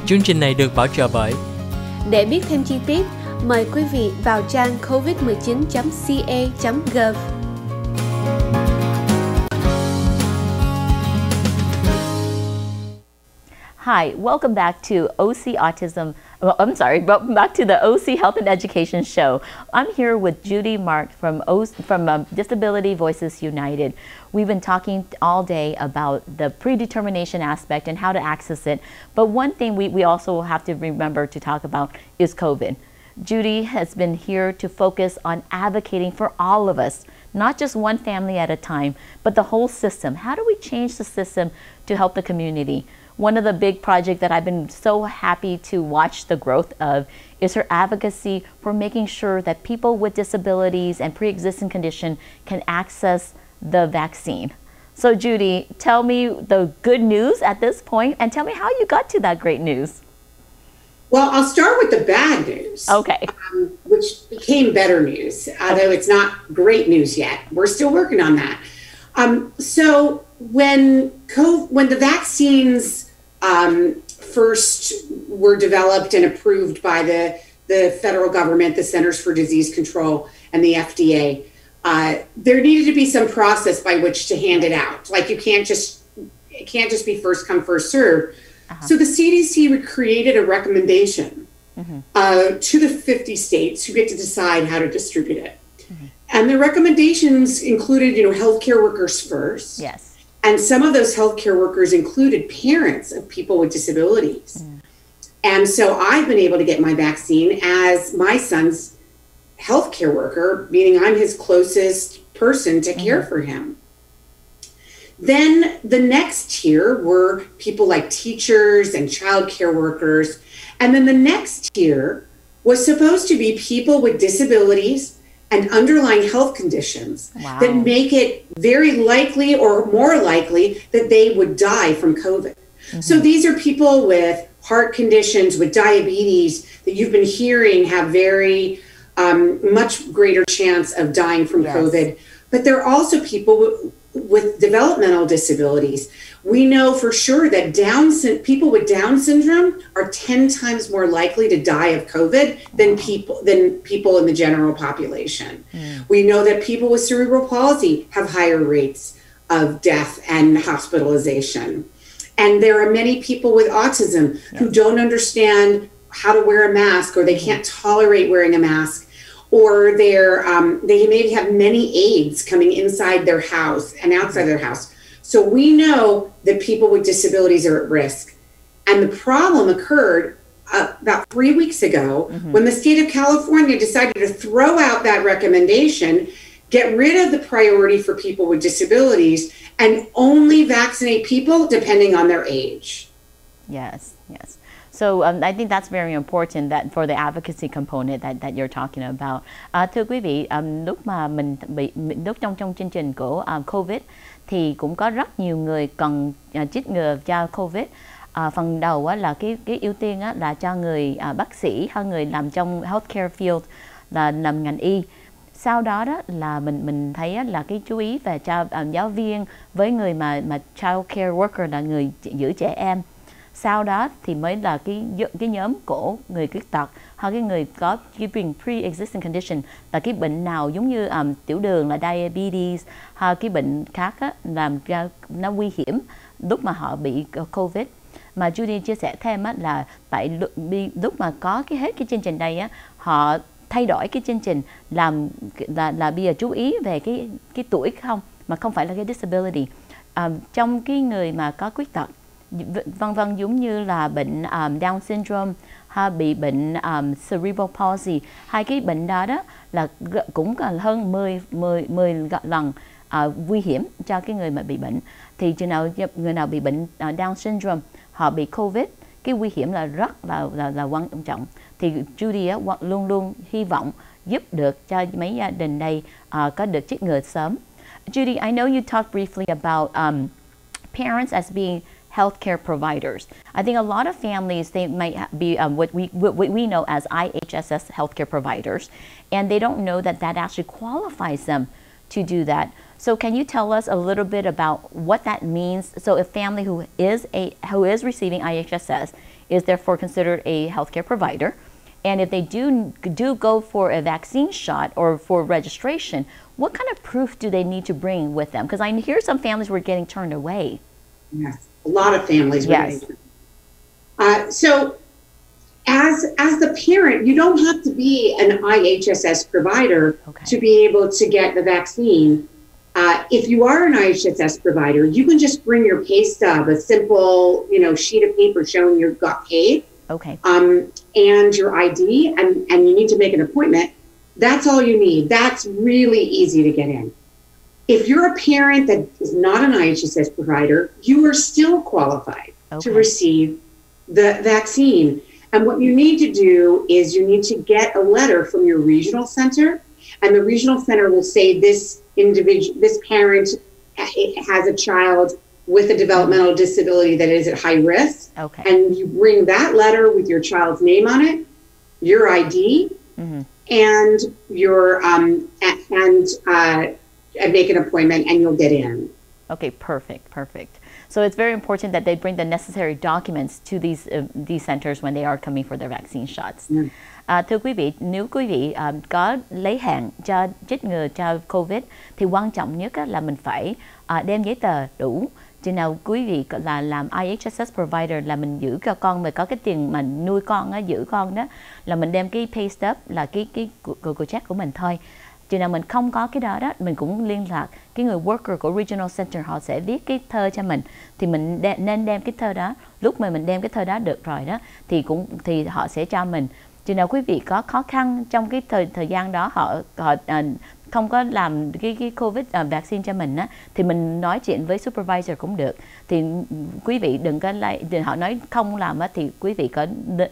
Chương trình này được bảo trợ bởi. Để biết thêm chi tiết, mời quý vị vào trang covid19.ca.gov. Hi, welcome back to OC Autism. Welcome back to the OC Health and Education Show. I'm here with Judy Mark from Disability Voices United. We've been talking all day about the predetermination aspect and how to access it. But one thing we also have to remember to talk about is COVID. Judy has been here to focus on advocating for all of us, not just one family at a time, but the whole system. How do we change the system to help the community? One of the big projects that I've been so happy to watch the growth of is her advocacy for making sure that people with disabilities and pre-existing condition can access the vaccine. So Judy, tell me the good news at this point and tell me how you got to that great news. Well, I'll start with the bad news. Okay. Which became better news, although it's not great news yet. We're still working on that. So when the vaccines first were developed and approved by the federal government, the Centers for Disease Control, and the FDA, there needed to be some process by which to hand it out. Like it can't just be first come, first serve. So the CDC created a recommendation to the 50 states who get to decide how to distribute it. And the recommendations included, healthcare workers first. Yes. And some of those healthcare workers included parents of people with disabilities. And so I've been able to get my vaccine as my son's healthcare worker, meaning I'm his closest person to care for him. Then the next tier were people like teachers and childcare workers. And then the next tier was supposed to be people with disabilities and underlying health conditions that make it very likely or more likely that they would die from COVID. So these are people with heart conditions, with diabetes that you've been hearing have very much greater chance of dying from COVID. But they're also people with developmental disabilities. We know for sure that people with Down syndrome are 10 times more likely to die of COVID than people in the general population. We know that people with cerebral palsy have higher rates of death and hospitalization. And there are many people with autism who don't understand how to wear a mask, or they can't tolerate wearing a mask, or they maybe have many aides coming inside their house and outside their house. So we know that people with disabilities are at risk. And the problem occurred about 3 weeks ago when the state of California decided to throw out that recommendation, get rid of the priority for people with disabilities, and only vaccinate people depending on their age. Yes. So I think that's very important that for the advocacy component that you're talking about. Thưa quý vị, lúc mà lúc trong chương trình của COVID thì cũng có rất nhiều người cần chích ngừa cho COVID. Phần đầu là cái ưu tiên là cho người bác sĩ hay người làm trong healthcare field, là làm ngành y. Sau đó là mình thấy là cái chú ý về cho giáo viên với người mà child care worker là người giữ trẻ em. Sau đó thì mới là cái nhóm của người khuyết tật hoặc cái người có cái pre-existing condition, là cái bệnh nào giống như tiểu đường là diabetes hoặc cái bệnh khác làm ra nó nguy hiểm lúc mà họ bị COVID. Mà Judy chia sẻ thêm là tại lúc mà có hết cái chương trình đây họ thay đổi cái chương trình làm là bây giờ chú ý về cái tuổi không, mà không phải là cái disability. Trong cái người mà có khuyết tật vân vân, giống như là bệnh Down syndrome hay bị bệnh cerebral palsy, hai cái bệnh đó là cũng còn hơn 10 lần nguy hiểm cho cái người mà bị bệnh. Thì người nào bị bệnh Down syndrome, họ bị COVID, cái nguy hiểm là rất là quan trọng. Thì Judy luôn luôn hy vọng giúp được cho mấy gia đình đây có được chích ngừa sớm. Judy, I know you talked briefly about parents as being healthcare providers. I think a lot of families, they might be what we know as IHSS healthcare providers, and they don't know that actually qualifies them to do that. So can you tell us a little bit about what that means? So a family who is receiving IHSS is therefore considered a healthcare provider. And if they do go for a vaccine shot or for registration, what kind of proof do they need to bring with them? Because I hear some families were getting turned away. Yes, a lot of families were Yes. So as the parent, you don't have to be an IHSS provider to be able to get the vaccine. If you are an IHSS provider, you can just bring your pay stub, a simple, sheet of paper showing you got paid. Okay. And your ID, and you need to make an appointment. That's all you need. That's really easy to get in. If you're a parent that is not an IHSS provider, you are still qualified to receive the vaccine. And what you need to do is you need to get a letter from your regional center, and the regional center will say this parent has a child with a developmental disability that is at high risk. Okay. And you bring that letter with your child's name on it, your ID, and your and make an appointment, and you'll get in. Okay, perfect. So it's very important that they bring the necessary documents to these centers when they are coming for their vaccine shots. Thưa quý vị, nếu quý vị có lấy hạn cho chích ngừa cho COVID thì quan trọng nhất là mình phải đem giấy tờ đủ. Chừng nào quý vị là làm IHSS provider là mình giữ cho con, mình có cái tiền mà nuôi con á, giữ con đó, là mình đem cái pay stub là cái check của mình thôi. Chừng nào mình không có cái đó mình cũng liên lạc cái người worker của regional center, họ sẽ viết cái thơ cho mình, thì mình nên đem cái thơ đó. Lúc mà mình đem cái thơ đó được rồi đó thì họ sẽ cho mình. Chừng nào quý vị có khó khăn trong cái thời gian đó, họ không có làm cái COVID vaccine cho mình á, thì mình nói chuyện với supervisor cũng được. Thì quý vị đừng có họ nói không làm á, thì quý vị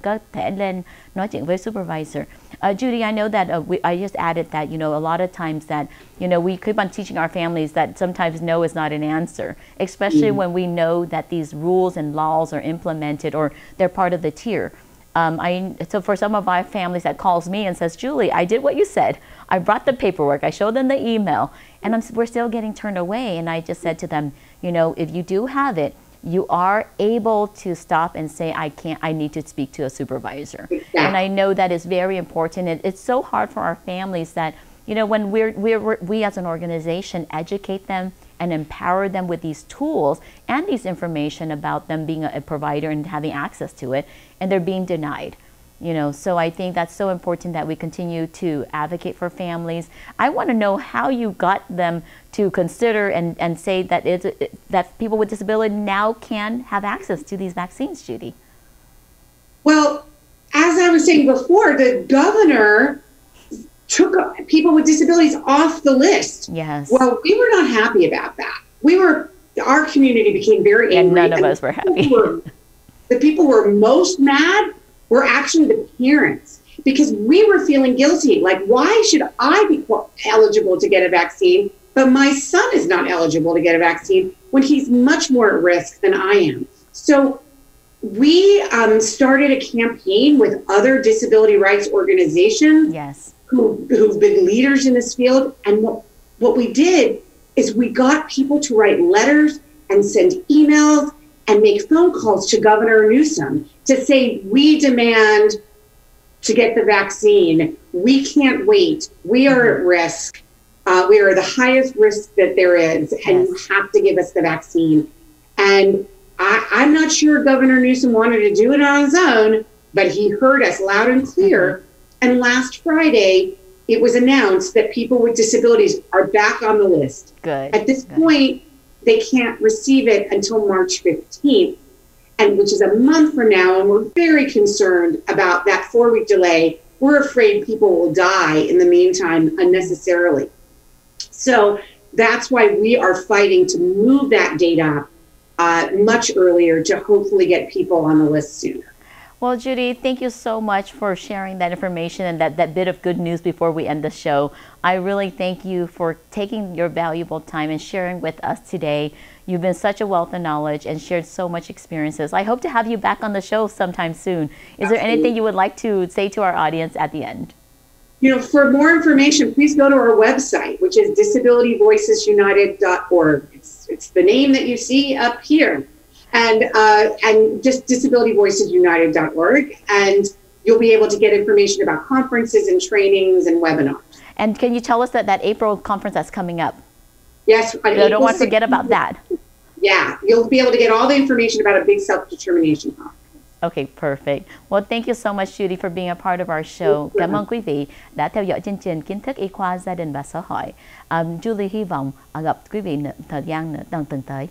có thể lên nói chuyện với supervisor. Judy, I know that I just added that, a lot of times that, we keep on teaching our families that sometimes no is not an answer, especially when we know that these rules and laws are implemented or they're part of the tier. So for some of my families that calls me and says, Julie, I did what you said. I brought the paperwork. I showed them the email, and we're still getting turned away. And I just said to them, if you do have it, you are able to stop and say, I need to speak to a supervisor. Exactly. And I know that is very important. It's so hard for our families that, when we as an organization educate them and empower them with these tools and these information about them being a provider and having access to it, and they're being denied. So I think that's so important that we continue to advocate for families. I want to know how you got them to consider and say that that people with disability now can have access to these vaccines, Judy. Well, as I was saying before, the governor took people with disabilities off the list. Yes. Well, we were not happy about that. Our community became very angry. And none of us were happy. The people who were most mad were actually the parents, because we were feeling guilty. Like, why should I be eligible to get a vaccine, but my son is not eligible to get a vaccine when he's much more at risk than I am? So we started a campaign with other disability rights organizations. Yes. Who've been leaders in this field. And what we did is we got people to write letters and send emails and make phone calls to Governor Newsom to say, we demand to get the vaccine. We can't wait. We are at risk. We are the highest risk that there is, and you have to give us the vaccine. And I'm not sure Governor Newsom wanted to do it on his own, but he heard us loud and clear. And last Friday, it was announced that people with disabilities are back on the list. Good. At this point, they can't receive it until March 15th, and which is a month from now. And we're very concerned about that 4-week delay. We're afraid people will die in the meantime unnecessarily. So that's why we are fighting to move that date up much earlier to hopefully get people on the list sooner. Well, Judy, thank you so much for sharing that information and that bit of good news before we end the show. I really thank you for taking your valuable time and sharing with us today. You've been such a wealth of knowledge and shared so much experiences. I hope to have you back on the show sometime soon. Is there anything you would like to say to our audience at the end? For more information, please go to our website, which is disabilityvoicesunited.org. It's the name that you see up here. and just disabilityvoicesunited.org, and you'll be able to get information about conferences and trainings and webinars. And can you tell us that April conference that's coming up? Yes, I don't want to forget about that. Yeah, you'll be able to get all the information about a big self-determination conference. Okay, perfect. Well, thank you so much, Judy, for being a part of our show. Cảm ơn quý vị đã theo dõi chương trình Kiến thức y khoa gia đình và xã hội. Julie hy vọng gặp quý vị thời gian nữa tuần tới.